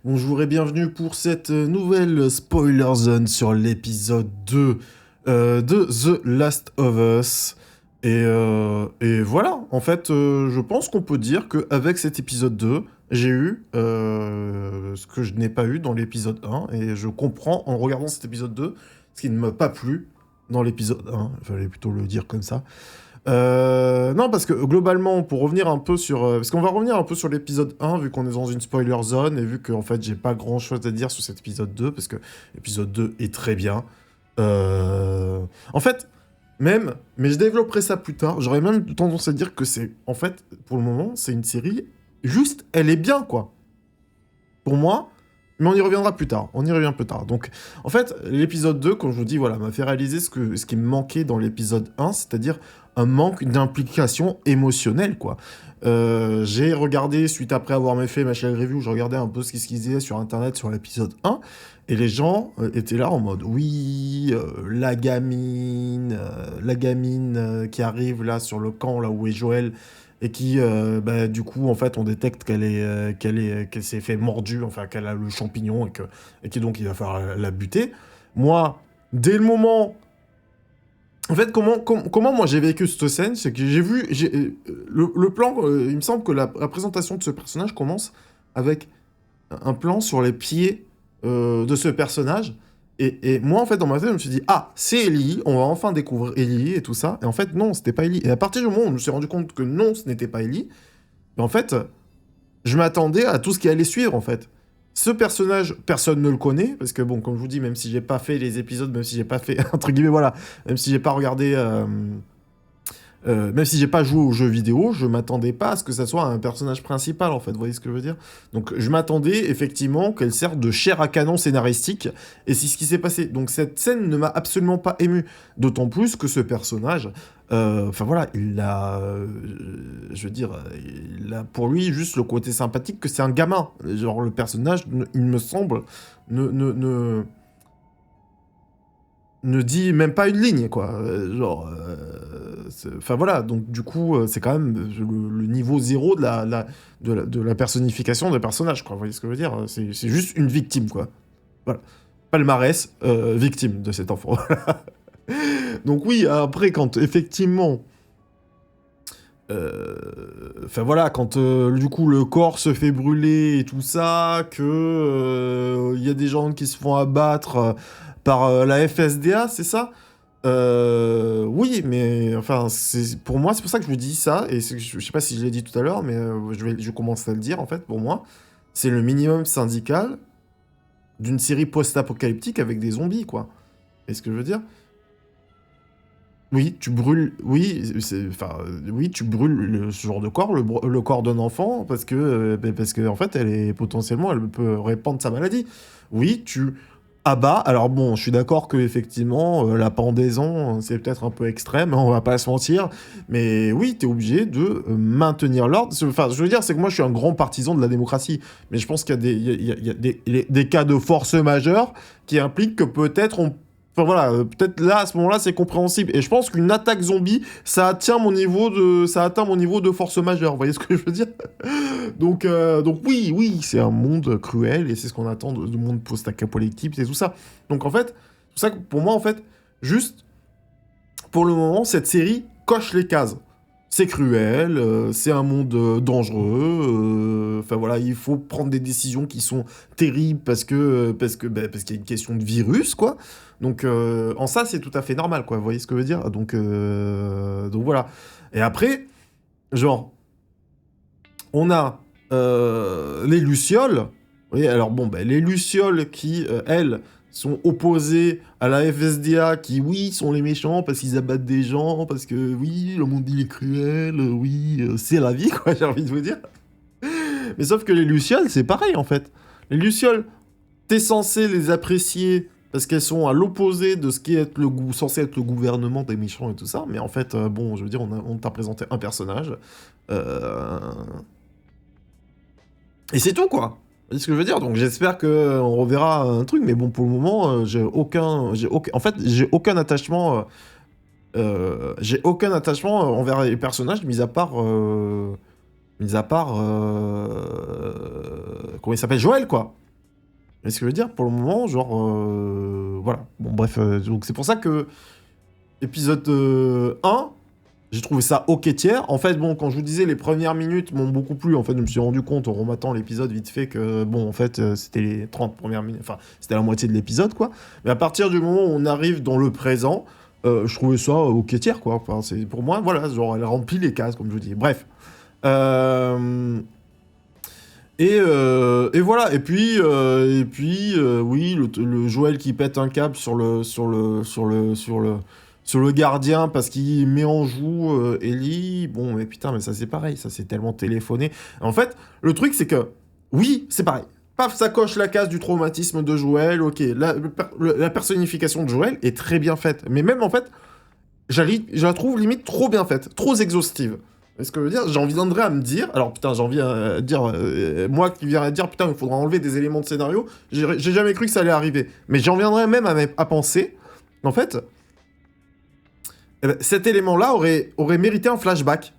Bonjour et bienvenue pour cette nouvelle spoiler zone sur l'épisode 2 de The Last of Us. Et voilà, en fait, je pense qu'on peut dire qu'avec cet épisode 2, j'ai eu ce que je n'ai pas eu dans l'épisode 1, et je comprends en regardant cet épisode 2 ce qui ne m'a pas plu dans l'épisode 1, il fallait plutôt le dire comme ça. Non, parce que globalement, pour revenir un peu sur... parce qu'on va revenir un peu sur l'épisode 1, vu qu'on est dans une spoiler zone, et vu qu'en fait, j'ai pas grand-chose à dire sur cet épisode 2, parce que l'épisode 2 est très bien. En fait, même, mais je développerai ça plus tard, j'aurais même tendance à dire que c'est... En fait, pour le moment, c'est une série... Juste, elle est bien, quoi. Pour moi, mais on y reviendra plus tard. On y revient plus tard. Donc, en fait, l'épisode 2, comme je vous dis, voilà, m'a fait réaliser ce qui me manquait dans l'épisode 1, c'est-à-dire un manque d'implication émotionnelle, quoi. J'ai regardé, suite après avoir fait ma chaîne review, je regardais un peu ce qui se disait sur Internet sur l'épisode 1, et les gens étaient là en mode, oui, la gamine qui arrive là sur le camp, là où est Joël, et qui, bah, du coup, en fait, on détecte qu'elle s'est fait mordue, enfin, qu'elle a le champignon, et que donc il va falloir la buter. Moi, dès le moment... En fait, comment moi j'ai vécu cette scène, c'est que j'ai vu... le plan, il me semble que la présentation de ce personnage commence avec un plan sur les pieds de ce personnage. Et moi, en fait, dans ma tête, je me suis dit, ah, c'est Ellie, on va enfin découvrir Ellie et tout ça. Et en fait, non, c'était pas Ellie. Et à partir du moment où je me suis rendu compte que non, ce n'était pas Ellie, ben, en fait, je m'attendais à tout ce qui allait suivre, en fait. Ce personnage, personne ne le connaît, parce que, bon, comme je vous dis, même si j'ai pas fait les épisodes, même si j'ai pas fait, entre guillemets, voilà, même si j'ai pas regardé... même si j'ai pas joué aux jeux vidéo, je m'attendais pas à ce que ça soit un personnage principal, en fait, vous voyez ce que je veux dire? Donc je m'attendais effectivement qu'elle serve de chair à canon scénaristique, et c'est ce qui s'est passé. Donc cette scène ne m'a absolument pas ému, d'autant plus que ce personnage, enfin voilà, je veux dire, il a pour lui juste le côté sympathique que c'est un gamin. Genre le personnage, il me semble, ne, ne, ne, ne dit même pas une ligne, quoi. Enfin voilà, donc du coup, c'est quand même le niveau zéro de la personnification des personnages, quoi. Vous voyez ce que je veux dire? C'est juste une victime, quoi. Voilà. Palmarès, victime de cet enfant. Donc oui, après, quand effectivement... Enfin voilà, quand du coup le corps se fait brûler et tout ça, que il y a des gens qui se font abattre par la FSDA, c'est ça? Oui, mais enfin, pour moi, c'est pour ça que je vous dis ça, et je sais pas si je l'ai dit tout à l'heure, mais je commence à le dire en fait, pour moi, c'est le minimum syndical d'une série post-apocalyptique avec des zombies, quoi. Est-ce que je veux dire? Oui, tu brûles, oui, enfin, oui, tu brûles ce genre de corps, le corps d'un enfant, parce que en fait, potentiellement, elle peut répandre sa maladie. Oui, tu abats. Alors bon, je suis d'accord que effectivement, la pendaison, c'est peut-être un peu extrême, hein, on va pas se mentir, mais oui, t'es obligé de maintenir l'ordre. Enfin, je veux dire, c'est que moi, je suis un grand partisan de la démocratie, mais je pense qu'il y a il y a des cas de force majeure qui impliquent que peut-être on... Enfin voilà, peut-être là, à ce moment-là, c'est compréhensible. Et je pense qu'une attaque zombie, ça atteint mon niveau de force majeure. Vous voyez ce que je veux dire? Donc oui, oui, c'est un monde cruel et c'est ce qu'on attend du monde post-apocalyptique et tout ça. Donc en fait, c'est pour ça que pour moi, en fait, juste pour le moment, cette série coche les cases. C'est cruel, c'est un monde dangereux. Enfin voilà, il faut prendre des décisions qui sont terribles parce qu'il y a une question de virus, quoi. Donc en ça, c'est tout à fait normal, quoi. Vous voyez ce que je veux dire? Donc voilà. Et après, genre, on a les Lucioles. Oui, alors bon, ben, les Lucioles qui, elles, sont opposées à la FSDA, qui, oui, sont les méchants parce qu'ils abattent des gens, parce que, oui, le monde, il est cruel, oui, c'est la vie, quoi, j'ai envie de vous dire. Mais sauf que les Lucioles, c'est pareil, en fait. Les Lucioles, t'es censé les apprécier parce qu'elles sont à l'opposé de ce qui est censé être le gouvernement des méchants et tout ça, mais en fait, bon, je veux dire, on t'a présenté un personnage, euh, et c'est tout, quoi. Vous voyez ce que je veux dire? Donc j'espère que on reverra un truc, mais bon, pour le moment, en fait, j'ai aucun attachement envers les personnages, mis à part, comment il s'appelle? Joël, quoi. Mais ce que je veux dire, pour le moment, genre, voilà. Bon, bref, donc c'est pour ça que épisode 1, j'ai trouvé ça ok tiers. En fait, bon, quand je vous disais, les premières minutes m'ont beaucoup plu. En fait, je me suis rendu compte en rematant l'épisode vite fait que, bon, en fait, c'était les 30 premières minutes. Enfin, c'était la moitié de l'épisode, quoi. Mais à partir du moment où on arrive dans le présent, je trouvais ça ok tiers, quoi. Enfin, c'est, pour moi, voilà, genre, elle remplit les cases, comme je vous dis. Bref. Et voilà, oui, le Joël qui pète un câble sur le gardien parce qu'il met en joue Ellie. Bon, mais putain, mais ça c'est pareil, ça c'est tellement téléphoné. En fait, le truc c'est que, oui, c'est pareil. Paf, ça coche la case du traumatisme de Joël, ok. La personnification de Joël est très bien faite. Mais même en fait, je la trouve limite trop bien faite, trop exhaustive. Est-ce que je veux dire, j'en viendrais à me dire, alors putain, j'en viens à dire, moi qui viens à dire, putain, il faudra enlever des éléments de scénario, j'ai jamais cru que ça allait arriver. Mais j'en viendrais même à penser, en fait, cet élément-là aurait mérité un flashback.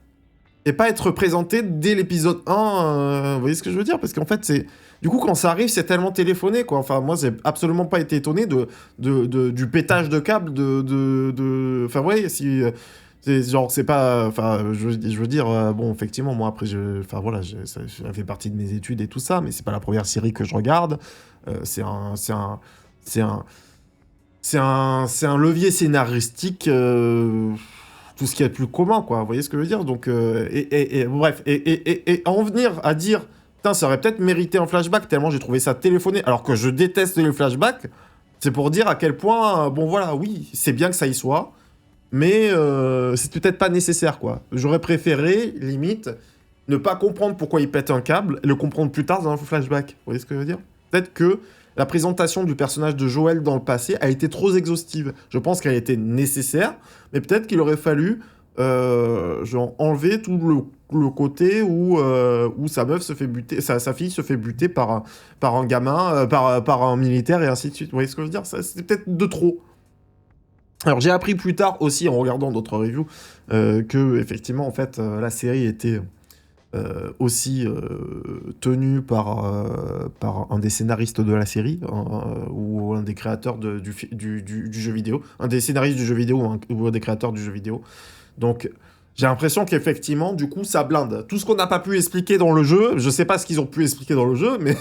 Et pas être présenté dès l'épisode 1, vous voyez ce que je veux dire? Parce qu'en fait, c'est... Du coup, quand ça arrive, c'est tellement téléphoné, quoi. Enfin, moi, j'ai absolument pas été étonné du pétage de câble Enfin, ouais, si... c'est genre, c'est pas... Enfin, je veux dire, bon, effectivement, moi, après, enfin, voilà, ça fait partie de mes études et tout ça, mais c'est pas la première série que je regarde. C'est un... C'est un... C'est un... C'est un levier scénaristique... tout ce qu'il y a de plus commun, quoi. Vous voyez ce que je veux dire? Donc, bref, et en venir à dire, putain, ça aurait peut-être mérité un flashback, tellement j'ai trouvé ça téléphoné, alors que je déteste les flashbacks, c'est pour dire à quel point, bon voilà, oui, c'est bien que ça y soit, mais c'est peut-être pas nécessaire, quoi. J'aurais préféré, limite, ne pas comprendre pourquoi il pète un câble, et le comprendre plus tard dans un flashback. Vous voyez ce que je veux dire? Peut-être que la présentation du personnage de Joël dans le passé a été trop exhaustive. Je pense qu'elle était nécessaire, mais peut-être qu'il aurait fallu genre enlever tout le côté où sa meuf se fait buter, sa fille se fait buter par un gamin, par un militaire et ainsi de suite. Vous voyez ce que je veux dire? Ça, c'était peut-être de trop. Alors j'ai appris plus tard aussi en regardant d'autres reviews que effectivement en fait la série était aussi tenu par un des scénaristes de la série, ou un des créateurs du jeu vidéo, un des scénaristes du jeu vidéo ou un des créateurs du jeu vidéo. Donc j'ai l'impression qu'effectivement, du coup, ça blinde. Tout ce qu'on n'a pas pu expliquer dans le jeu, je sais pas ce qu'ils ont pu expliquer dans le jeu, mais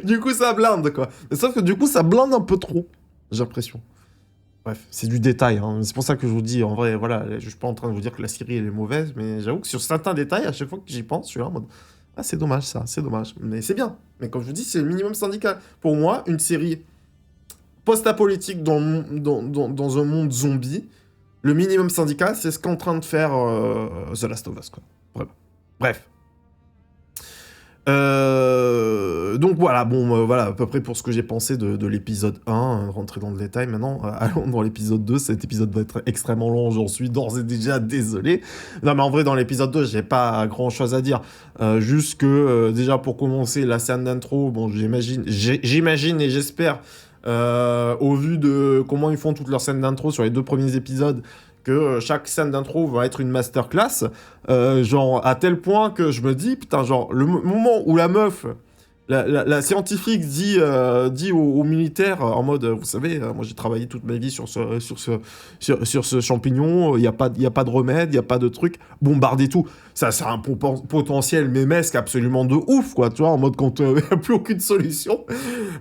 du coup, ça blinde, quoi. Mais sauf que du coup, ça blinde un peu trop, j'ai l'impression. Bref, c'est du détail, hein. C'est pour ça que je vous dis, en vrai, voilà, je suis pas en train de vous dire que la série elle est mauvaise, mais j'avoue que sur certains détails, à chaque fois que j'y pense, je suis là en mode, ah c'est dommage ça, c'est dommage, mais c'est bien. Mais comme je vous dis, c'est le minimum syndical. Pour moi, une série post-apocalyptique dans un monde zombie, le minimum syndical, c'est ce qu'est en train de faire The Last of Us, quoi. Vraiment. Bref. Donc voilà, bon, voilà, à peu près pour ce que j'ai pensé de l'épisode 1, rentrer dans le détail maintenant, allons dans l'épisode 2, cet épisode va être extrêmement long, j'en suis d'ores et déjà désolé. Non mais en vrai, dans l'épisode 2, j'ai pas grand chose à dire, juste que, déjà pour commencer, la scène d'intro, bon, j'imagine et j'espère, au vu de comment ils font toutes leurs scènes d'intro sur les 2 premiers épisodes, que chaque scène d'intro va être une masterclass, genre à tel point que je me dis, putain, genre le moment où la meuf, la scientifique dit aux militaires en mode, vous savez, moi j'ai travaillé toute ma vie sur ce champignon, il n'y a pas de remède, il n'y a pas de truc, bombardez tout. Ça a un potentiel mémesque absolument de ouf, quoi, tu vois, en mode quand il n'y a plus aucune solution,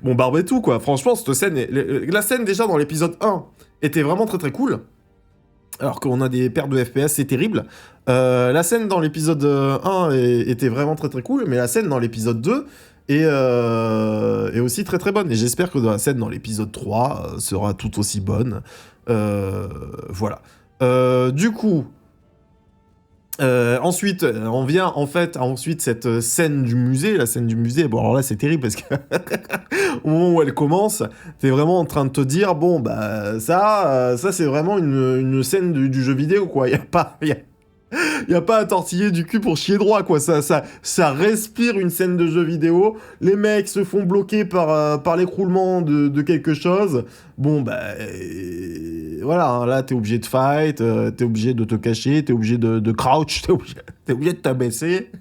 bombardez tout, quoi. Franchement, cette scène, la scène déjà dans l'épisode 1 était vraiment très très cool. Alors qu'on a des pertes de FPS, c'est terrible. La scène dans l'épisode 1 était vraiment très très cool, mais la scène dans l'épisode 2 est aussi très très bonne. Et j'espère que la scène dans l'épisode 3 sera tout aussi bonne. Voilà. Du coup... ensuite, on vient en fait ensuite cette scène du musée, la scène du musée. Bon alors là c'est terrible parce que au moment où elle commence, t'es vraiment en train de te dire bon bah ça c'est vraiment une scène du jeu vidéo quoi. Y a pas à tortiller du cul pour chier droit quoi. Ça respire une scène de jeu vidéo. Les mecs se font bloquer par l'écroulement de quelque chose. Bon bah voilà, hein, là t'es obligé de fight, t'es obligé de te cacher, t'es obligé de crouch, t'es obligé de t'abaisser.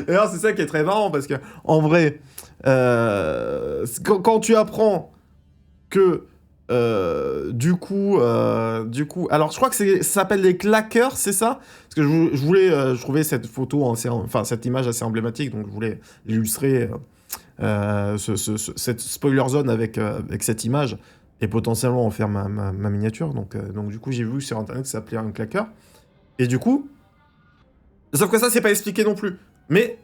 Et alors c'est ça qui est très marrant parce que en vrai, Quand tu apprends que du coup, alors je crois que ça s'appelle les claqueurs, c'est ça? Parce que je voulais, je trouvais cette photo, enfin cette image assez emblématique, donc je voulais illustrer cette spoiler zone avec cette image et potentiellement en faire ma miniature. Donc du coup, j'ai vu sur internet que ça s'appelait un claqueur. Et du coup, sauf que ça, c'est pas expliqué non plus. Mais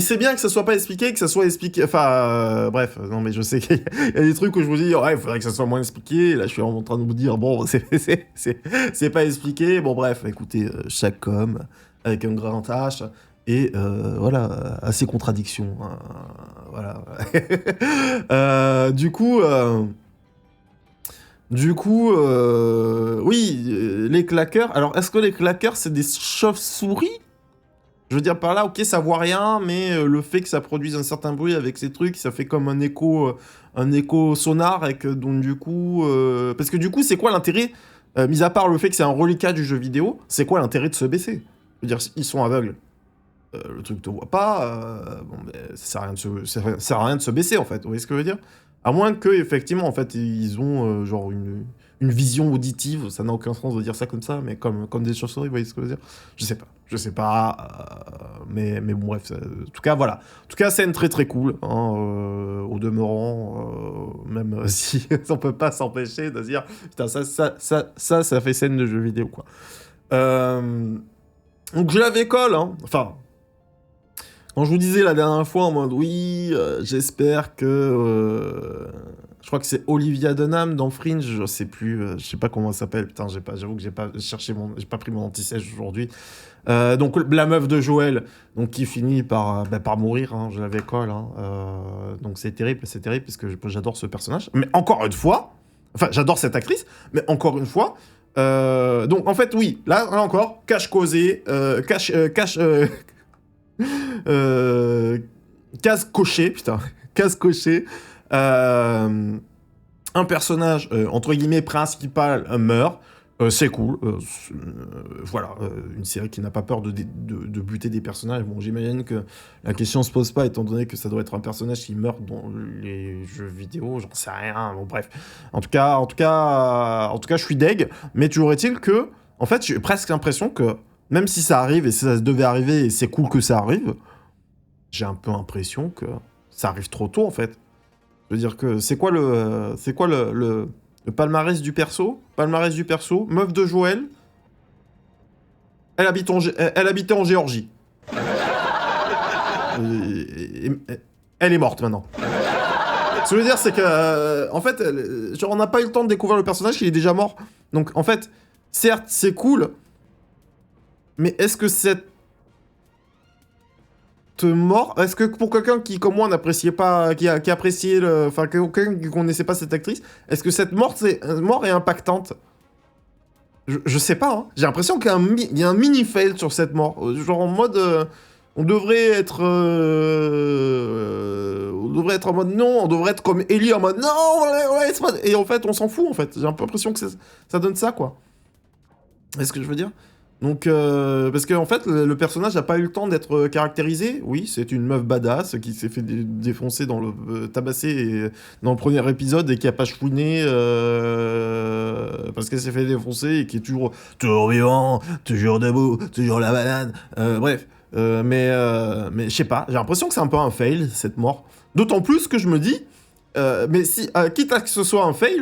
c'est bien que ça soit pas expliqué, que ça soit expliqué. Enfin, bref, non, mais je sais qu'il y a des trucs où je vous dis, ouais, il faudrait que ça soit moins expliqué. Et là, je suis en train de vous dire, bon, c'est pas expliqué. Bon, bref, écoutez, chaque homme avec un grand H. Et voilà, à ses contradictions. Hein, voilà. Du coup, oui, les claqueurs. Alors, est-ce que les claqueurs, c'est des chauves-souris? Je veux dire par là, ok, ça voit rien, mais le fait que ça produise un certain bruit avec ces trucs, ça fait comme un écho sonar, et que donc du coup... Parce que du coup, c'est quoi l'intérêt, mis à part le fait que c'est un reliquat du jeu vidéo, c'est quoi l'intérêt de se baisser? Je veux dire, ils sont aveugles. Le truc te voit pas, bon, ben, ça sert à rien de se baisser, en fait, vous voyez ce que je veux dire? À moins que, effectivement, en fait, ils ont genre une vision auditive, ça n'a aucun sens de dire ça comme ça, mais comme des chauves-souris, vous voyez ce que je veux dire? Je sais pas, mais bon, bref, en tout cas, voilà. En tout cas, scène très très cool, hein, au demeurant, même si on peut pas s'empêcher de dire, putain, ça fait scène de jeu vidéo, quoi. Donc je l'avais colle, hein, enfin... Quand je vous disais la dernière fois en mode oui, j'espère que je crois que c'est Olivia Dunham dans Fringe, je sais plus, je sais pas comment elle s'appelle. Putain, j'avoue que j'ai pas pris mon anti-sèche aujourd'hui. Donc la meuf de Joël, donc qui finit par mourir, hein, je l'avais colle. Hein, donc c'est terrible parce que j'adore ce personnage. Mais encore une fois, enfin j'adore cette actrice, mais encore une fois. Donc en fait oui, là encore, cache causé, case cochée, putain, case cochée. Un personnage, entre guillemets, principal meurt. C'est cool. Voilà, une série qui n'a pas peur de buter des personnages. Bon, j'imagine que la question se pose pas, étant donné que ça doit être un personnage qui meurt dans les jeux vidéo. J'en sais rien. Bon, bref. En tout cas, je suis deg. Mais toujours est-il que, en fait, j'ai presque l'impression que, même si ça arrive et si ça devait arriver et c'est cool que ça arrive, j'ai un peu l'impression que ça arrive trop tôt, en fait. Je veux dire que c'est quoi le palmarès du perso? Palmarès du perso, meuf de Joël, elle habitait en Géorgie. Elle est morte maintenant. Ce que je veux dire, c'est que, en fait, genre, on n'a pas eu le temps de découvrir le personnage, il est déjà mort. Donc, en fait, certes, c'est cool, mais est-ce que cette mort, est-ce que pour quelqu'un qui, comme moi, n'appréciait pas, qui appréciait enfin, quelqu'un qui connaissait pas cette actrice, est-ce que cette mort est impactante? Je sais pas, hein. J'ai l'impression qu'il y a un mini-fail sur cette mort. Genre en mode... on devrait être en mode non, on devrait être comme Ellie en mode non, ouais, c'est pas... Et en fait, on s'en fout, en fait. J'ai un peu l'impression que ça donne ça, quoi. Est-ce que je veux dire? Donc, parce qu'en fait, le personnage n'a pas eu le temps d'être caractérisé. Oui, c'est une meuf badass qui s'est fait défoncer tabasser dans le premier épisode et qui a pas chouiné parce qu'elle s'est fait défoncer et qui est toujours vivant, toujours debout, toujours la banane. Bref, mais je sais pas, j'ai l'impression que c'est un peu un fail, cette mort. D'autant plus que je me dis, mais si, quitte à ce que ce soit un fail,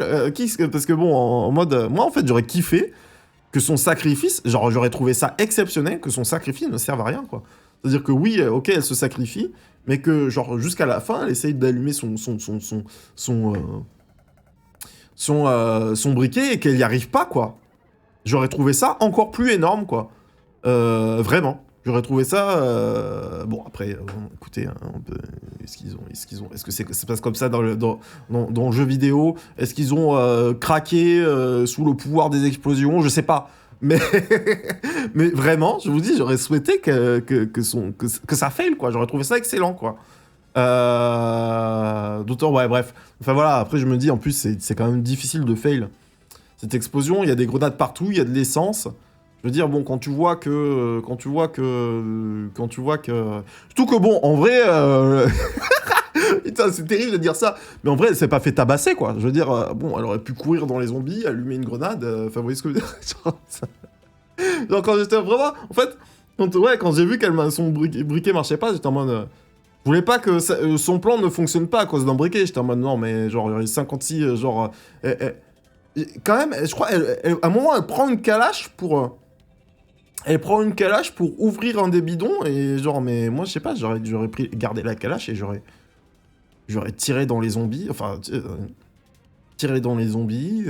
parce que bon, en mode, moi en fait, j'aurais kiffé que son sacrifice, genre j'aurais trouvé ça exceptionnel que son sacrifice ne serve à rien, quoi. C'est-à-dire que oui, ok, elle se sacrifie, mais que genre jusqu'à la fin, elle essaye d'allumer son briquet et qu'elle y arrive pas, quoi. J'aurais trouvé ça encore plus énorme, quoi. Vraiment. J'aurais trouvé ça... Bon, après, écoutez, hein, est-ce que ça se passe comme ça dans le jeu vidéo? Est-ce qu'ils ont craqué sous le pouvoir des explosions? Je sais pas. Mais, mais vraiment, je vous dis, j'aurais souhaité que ça faille, quoi. J'aurais trouvé ça excellent, quoi. D'autant, ouais, bref. Enfin voilà, après je me dis, en plus, c'est quand même difficile de fail. Cette explosion, il y a des grenades partout, il y a de l'essence. Je veux dire, bon, quand tu vois que... Surtout que, bon, en vrai... Putain, c'est terrible de dire ça. Mais en vrai, elle s'est pas fait tabasser, quoi. Je veux dire, bon, elle aurait pu courir dans les zombies, allumer une grenade. Enfin, vous voyez ce que je veux dire? Genre, quand j'étais vraiment. En fait, quand j'ai vu qu'elle m'a son briquet marchait pas, j'étais en mode. Je voulais pas que son plan ne fonctionne pas à cause d'un briquet. J'étais en mode non, mais genre, il y a 56. Quand même, je crois, à un moment, elle prend une calache pour. Elle prend une calache pour ouvrir un des bidons et genre, mais moi, je sais pas, j'aurais gardé la calache et j'aurais tiré dans les zombies. Enfin, tiré dans les zombies.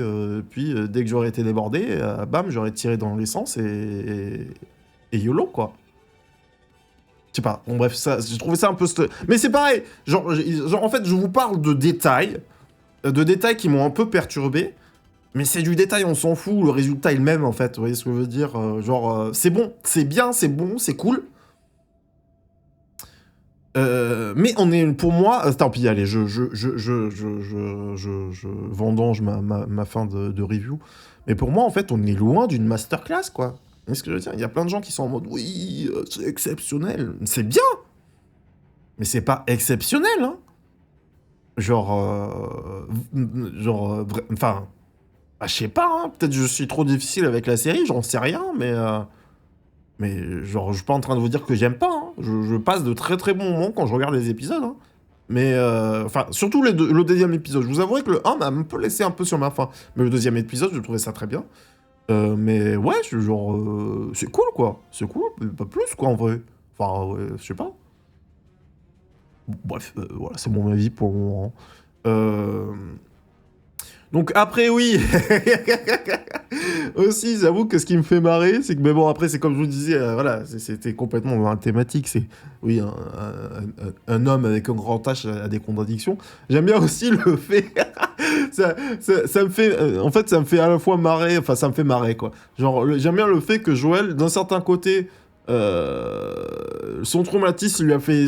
Puis, dès que j'aurais été débordé, bam, j'aurais tiré dans l'essence et YOLO, quoi. Je sais pas, bon bref, ça, j'ai trouvé ça un peu... Mais c'est pareil, genre, en fait, je vous parle de détails qui m'ont un peu perturbé, mais c'est du détail, on s'en fout, le résultat est le même, en fait, vous voyez ce que je veux dire, c'est bon, c'est bien, c'est bon, c'est cool, mais on est, pour moi, tant pis, allez, je vendange ma fin de review, mais pour moi, en fait, on est loin d'une masterclass, quoi. Vous voyez ce que je veux dire? Il y a plein de gens qui sont en mode, oui, c'est exceptionnel, c'est bien, mais c'est pas exceptionnel, hein. Enfin, bah, je sais pas, hein, peut-être je suis trop difficile avec la série, j'en sais rien, mais genre, je suis pas en train de vous dire que j'aime pas, hein. Je passe de très très bons moments quand je regarde les épisodes, hein. Mais, enfin, surtout le deuxième épisode. Je vous avouerai que le 1 m'a un peu laissé un peu sur ma faim, mais le deuxième épisode, je trouvais ça très bien. Mais ouais, c'est cool, quoi. C'est cool, mais pas plus, quoi, en vrai. Enfin, ouais, je sais pas. Bref, voilà, c'est mon avis pour le moment. Euh, Donc après, oui. Aussi, j'avoue que ce qui me fait marrer, c'est que, mais bon, après, c'est comme je vous disais, voilà, c'était complètement dans la thématique. C'est, oui, un homme avec un grand H a des contradictions. J'aime bien aussi le fait. Ça me fait. En fait, ça me fait à la fois marrer, enfin, ça me fait marrer, quoi. Genre, j'aime bien le fait que Joël, d'un certain côté. Son traumatisme lui a fait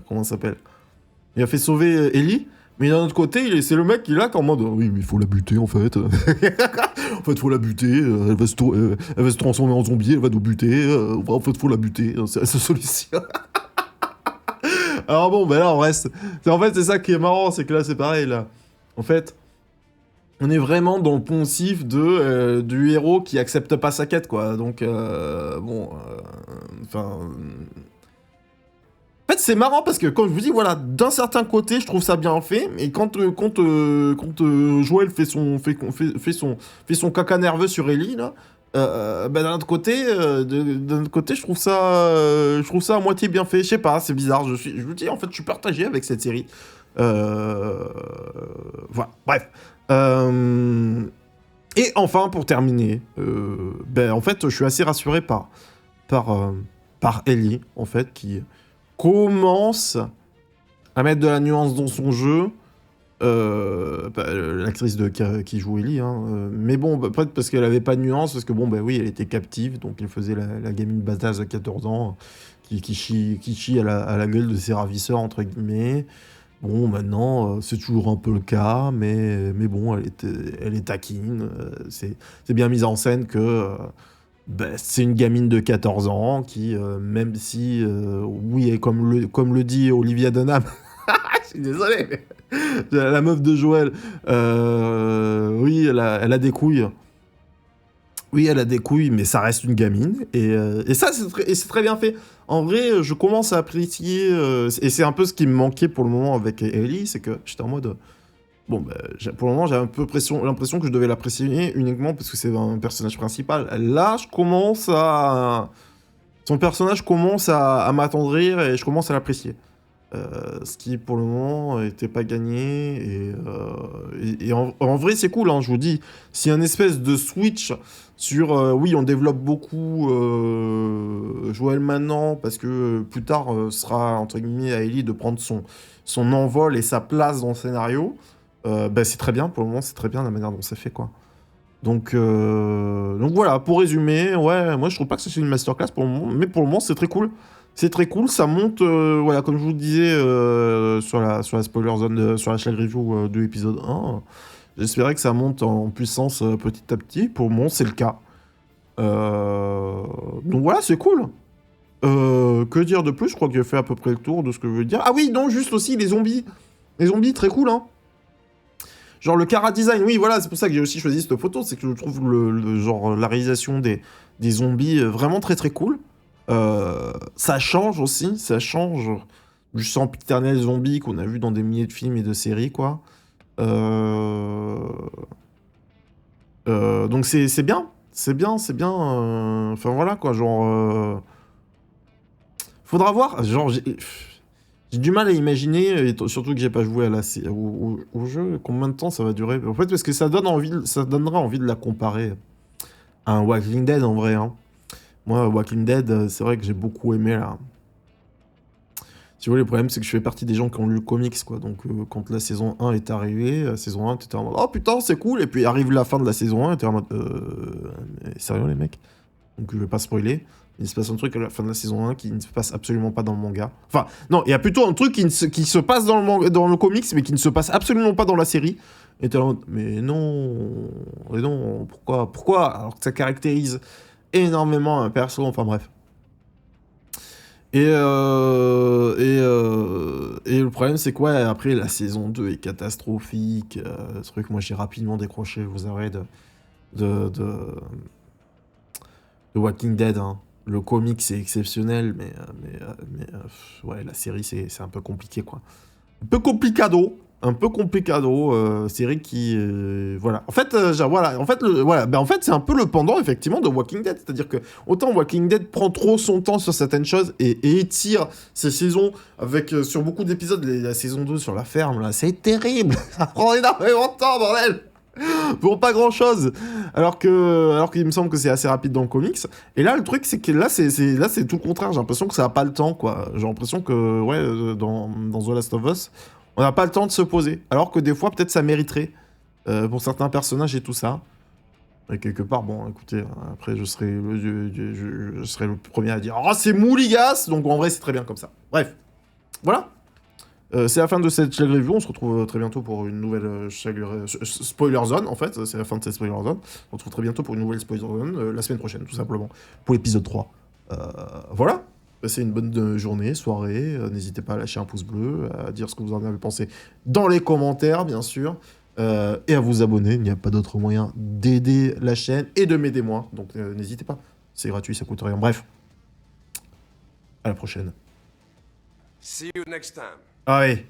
comment ça s'appelle? Il a fait sauver Ellie, mais d'un autre côté, c'est le mec qui est là qu'en mode oui, mais il faut la buter en fait. En fait, faut la buter, elle va se transformer en zombie, elle va nous buter, en fait, faut la buter, c'est la seule solution. Alors bon, ben là, on reste. En fait, c'est ça qui est marrant, c'est que là, c'est pareil, là. En fait, on est vraiment dans le poncif du héros qui accepte pas sa quête, quoi. Donc, bon, enfin... En fait, c'est marrant parce que quand je vous dis, voilà, d'un certain côté, je trouve ça bien fait, mais quand Joël fait son caca nerveux sur Ellie, là, bah, d'un autre côté, je trouve ça à moitié bien fait. Je sais pas, c'est bizarre. Je vous dis, en fait, je suis partagé avec cette série. Voilà, bref. Et enfin, pour terminer, ben, en fait, je suis assez rassuré par Ellie, en fait, qui commence à mettre de la nuance dans son jeu. L'actrice qui joue Ellie, hein. Mais bon, bah, peut-être parce qu'elle avait pas de nuance, parce que bon, bah oui, elle était captive, donc elle faisait la gamine badass de 14 ans qui chie à la gueule de ses ravisseurs, entre guillemets. Bon, maintenant, c'est toujours un peu le cas, mais bon, elle est taquine. C'est bien mis en scène que c'est une gamine de 14 ans qui, même si, oui, et comme le dit Olivia Dunham, je suis désolé, mais la meuf de Joël, oui, elle a des couilles. Oui, elle a des couilles, mais ça reste une gamine. Et ça, c'est très bien fait. En vrai, je commence à apprécier... et c'est un peu ce qui me manquait pour le moment avec Ellie, c'est que j'étais en mode... Bon, bah, pour le moment, j'avais un peu l'impression que je devais l'apprécier uniquement parce que c'est un personnage principal. Là, son personnage commence à m'attendrir et je commence à l'apprécier. Ce qui, pour le moment, n'était pas gagné. Et en vrai, c'est cool, hein, je vous dis. S'il y a une espèce de switch sur... oui, on développe beaucoup Joël maintenant, parce que plus tard, sera, entre guillemets, à Ellie de prendre son envol et sa place dans le scénario. Bah, c'est très bien, pour le moment, c'est très bien la manière dont c'est fait, quoi. Donc voilà, pour résumer, ouais, moi je trouve pas que c'est une masterclass pour le moment, mais pour le moment c'est très cool. C'est très cool, ça monte, voilà, comme je vous le disais sur la spoiler zone, sur la Shag Review de l'épisode 1, j'espérais que ça monte en puissance petit à petit, pour le moment c'est le cas. Donc voilà, c'est cool. Que dire de plus? Je crois que j'ai fait à peu près le tour de ce que je veux dire. Ah oui, non, juste aussi les zombies. Les zombies, très cool, hein. Genre le Cara Design, oui, voilà, c'est pour ça que j'ai aussi choisi cette photo, c'est que je trouve genre la réalisation des zombies vraiment très très cool. Ça change aussi, ça change du sempiternel zombie qu'on a vu dans des milliers de films et de séries, quoi. Donc c'est bien, c'est bien, c'est bien. Enfin voilà, quoi, genre... Faudra voir, genre... J'ai du mal à imaginer, et surtout que j'ai pas joué à au jeu, combien de temps ça va durer. En fait, parce que ça donnera envie de la comparer à un Walking Dead en vrai. Hein. Moi, Walking Dead, c'est vrai que j'ai beaucoup aimé là. Si vous voulez, le problème, c'est que je fais partie des gens qui ont lu le comics, quoi. Donc, quand la saison 1 est arrivée, la saison 1, t'étais en mode oh putain, c'est cool. Et puis arrive la fin de la saison 1, et t'es en mode mais sérieux, les mecs? Donc, je vais pas spoiler. Il se passe un truc à la fin de la saison 1 qui ne se passe absolument pas dans le manga. Enfin, non, il y a plutôt un truc qui se passe dans le comics, mais qui ne se passe absolument pas dans la série. Et t'es en mode mais non, pourquoi? Alors que ça caractérise énormément un perso, enfin bref. Et le problème, c'est que, ouais, après, la saison 2 est catastrophique. C'est vrai que moi, j'ai rapidement décroché, je vous arrête, de, de, de Walking Dead. Hein. Le comic, c'est exceptionnel, ouais, la série, c'est un peu compliqué, quoi. Un peu complicado. Un peu complicado, série qui... voilà. En fait, voilà. En fait, voilà. Ben, en fait, c'est un peu le pendant, effectivement, de Walking Dead. C'est-à-dire que, autant Walking Dead prend trop son temps sur certaines choses et étire ses saisons avec, sur beaucoup d'épisodes, la saison 2 sur la ferme, là, c'est terrible. Ça prend énormément de temps, bordel. Pour pas grand-chose. Alors qu'il me semble que c'est assez rapide dans le comics. Et là, le truc, c'est que là, c'est tout le contraire. J'ai l'impression que ça a pas le temps, quoi. J'ai l'impression que, ouais, dans The Last of Us, on n'a pas le temps de se poser. Alors que des fois, peut-être ça mériterait. Pour certains personnages et tout ça. Et quelque part, bon, écoutez, après, je serai le premier à dire « Oh, c'est mouligas !» Donc, en vrai, c'est très bien comme ça. Bref. Voilà. C'est la fin de cette Shell Review. On se retrouve très bientôt pour une nouvelle Spoiler Zone, en fait. C'est la fin de cette Spoiler Zone. On se retrouve très bientôt pour une nouvelle Spoiler Zone, la semaine prochaine, tout simplement. Pour l'épisode 3. Voilà. Passez une bonne journée, soirée. N'hésitez pas à lâcher un pouce bleu, à dire ce que vous en avez pensé dans les commentaires, bien sûr. Et à vous abonner. Il n'y a pas d'autre moyen d'aider la chaîne et de m'aider moi. Donc n'hésitez pas. C'est gratuit, ça coûte rien. Bref. À la prochaine. See you next time. Allez.